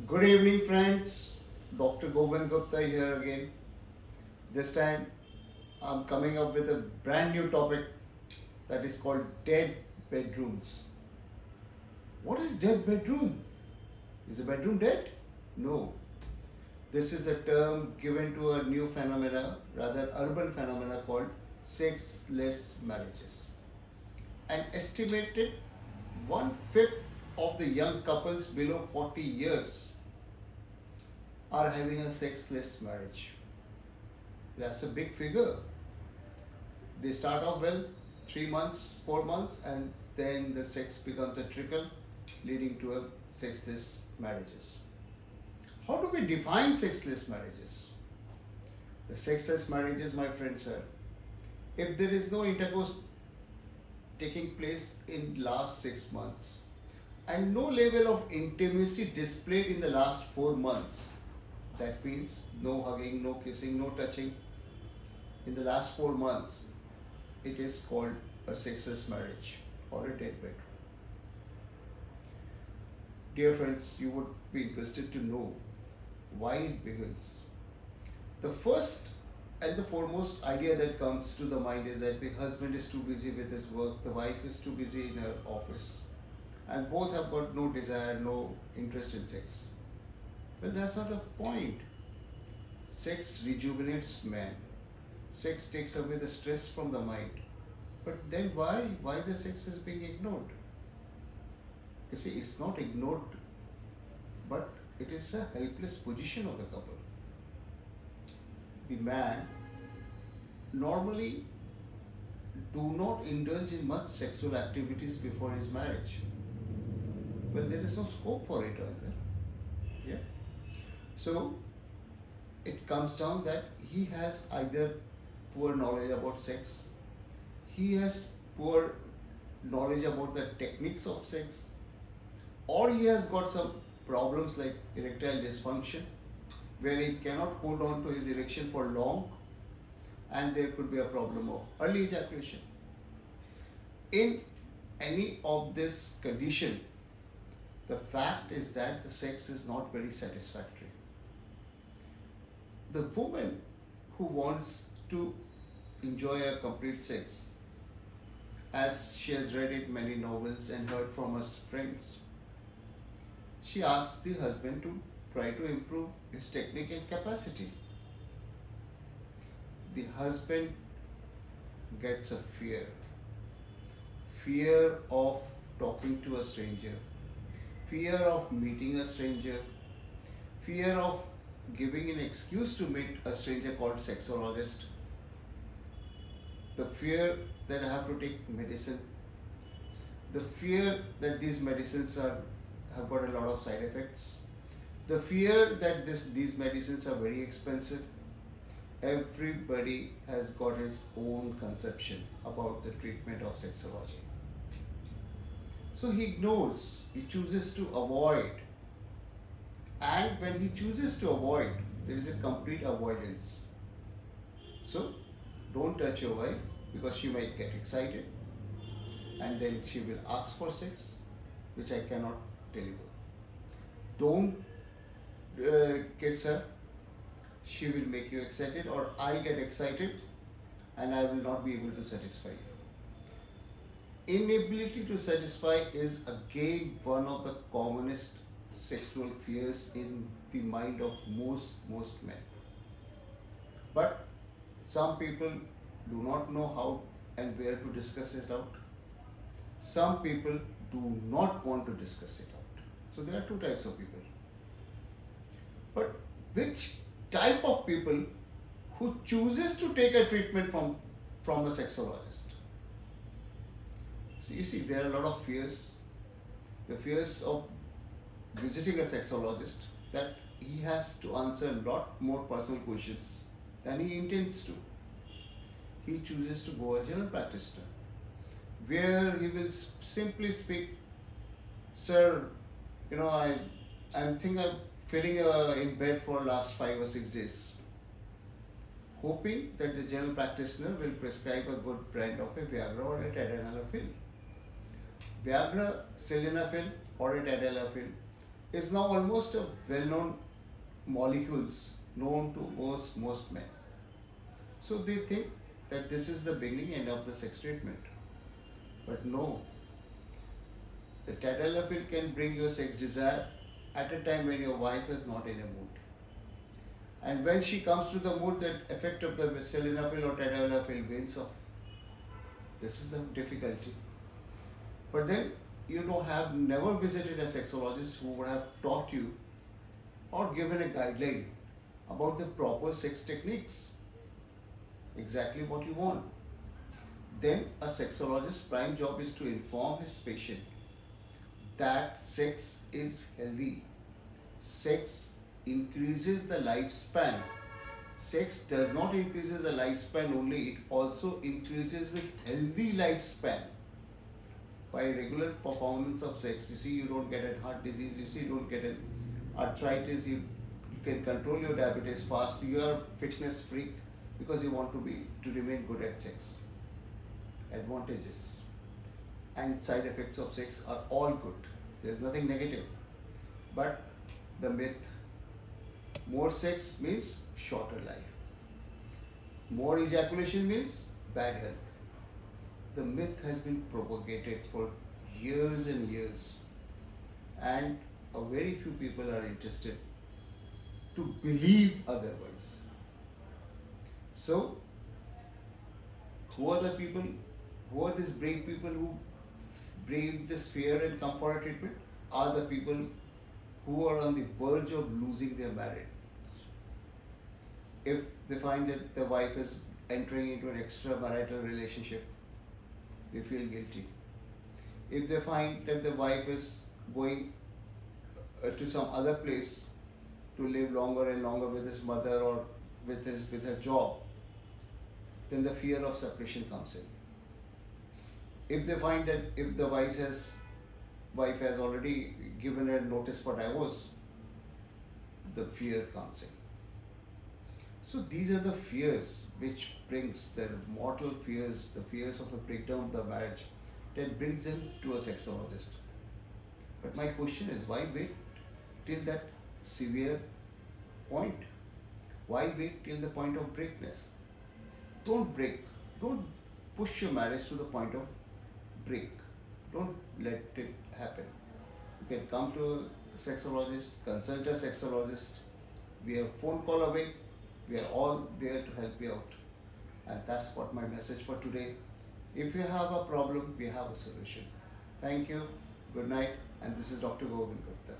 Good evening, friends. Dr. Govind Gupta here again. This time I'm coming up with a brand new topic that is called dead bedrooms. What is dead bedroom? Is a bedroom dead? No. This is a term given to a new phenomena, rather urban phenomena called sexless marriages. An estimated one-fifth of the young couples below 40 years are having a sexless marriage. That's a big figure. They start off well, 3 months, 4 months, and then the sex becomes a trickle, leading to a sexless marriages. How do we define sexless marriages? The sexless marriages, my friends, are if there is no intercourse taking place in last 6 months and no level of intimacy displayed in the last 4 months. That means no hugging, no kissing, no touching in the last 4 months. It is called a sexless marriage or a dead bedroom. Dear friends, you would be interested to know why it begins. The first and the foremost idea that comes to the mind is that the husband is too busy with his work, the wife is too busy in her office, and both have got no desire, no interest in sex. Well, that's not the point. Sex rejuvenates man. Sex takes away the stress from the mind. But then why? Why the sex is being ignored? You see, it's not ignored, but it is a helpless position of the couple. The man normally do not indulge in much sexual activities before his marriage. Well, there is no scope for it either. Yeah. So it comes down that he has either poor knowledge about sex, he has poor knowledge about the techniques of sex, or he has got some problems like erectile dysfunction where he cannot hold on to his erection for long, and there could be a problem of early ejaculation. In any of this condition, the fact is that the sex is not very satisfactory. The woman who wants to enjoy a complete sex, as she has read in many novels and heard from her friends, she asks the husband to try to improve his technique and capacity. The husband gets a fear of talking to a stranger, fear of meeting a stranger, fear of giving an excuse to meet a stranger called sexologist, the fear that I have to take medicine, the fear that these medicines have got a lot of side effects, the fear that these medicines are very expensive. Everybody has got his own conception about the treatment of sexology. So he ignores, he chooses to avoid. And when he chooses to avoid, there is a complete avoidance. So don't touch your wife because she might get excited and then she will ask for sex, which I cannot deliver. Don't kiss her, she will make you excited, or I'll get excited and I will not be able to satisfy you. Inability to satisfy is again one of the commonest sexual fears in the mind of most men. But some people do not know how and where to discuss it out. Some people do not want to discuss it out. So there are two types of people. But which type of people who chooses to take a treatment from a sexologist? So you see, there are a lot of fears. The fears of visiting a sexologist, that he has to answer a lot more personal questions than he intends to. He chooses to go a general practitioner, where he will simply speak, sir, I'm feeling in bed for last 5 or 6 days, hoping that the general practitioner will prescribe a good brand of a Viagra or a tadalafil. Viagra, sildenafil or a tadalafil is now almost a well-known molecules known to most men. So they think that this is the beginning end of the sex treatment. But no, the tadalafil can bring your sex desire at a time when your wife is not in a mood. And when she comes to the mood, the effect of the sildenafil or tadalafil wanes off. This is the difficulty. But then you don't have never visited a sexologist who would have taught you or given a guideline about the proper sex techniques, exactly what you want. Then a sexologist's prime job is to inform his patient that sex is healthy. Sex increases the lifespan. Sex does not increase the lifespan only, it also increases the healthy lifespan. By regular performance of sex, you see, you don't get a heart disease, you see, you don't get an arthritis, you can control your diabetes fast, you are a fitness freak because you want to remain good at sex. Advantages and side effects of sex are all good. There's nothing negative. But the myth, more sex means shorter life. More ejaculation means bad health. The myth has been propagated for years and years, and a very few people are interested to believe otherwise. So, who are the people, who are these brave people who brave this fear and come for a treatment? Are the people who are on the verge of losing their marriage. If they find that the wife is entering into an extramarital relationship, they feel guilty. If they find that the wife is going to some other place to live longer and longer with his mother or with her job, then the fear of separation comes in. If they find that if the wife has already given a notice for divorce, the fear comes in. So these are the fears which brings the mortal fears, the fears of a breakdown of the marriage, that brings them to a sexologist. But my question is, why wait till that severe point? Why wait till the point of breakness? Don't break. Don't push your marriage to the point of break. Don't let it happen. You can come to a sexologist, consult a sexologist. We are a phone call away. We are all there to help you out. And that's what my message for today. If you have a problem, we have a solution. Thank you. Good night. And this is Dr. Govind Gupta.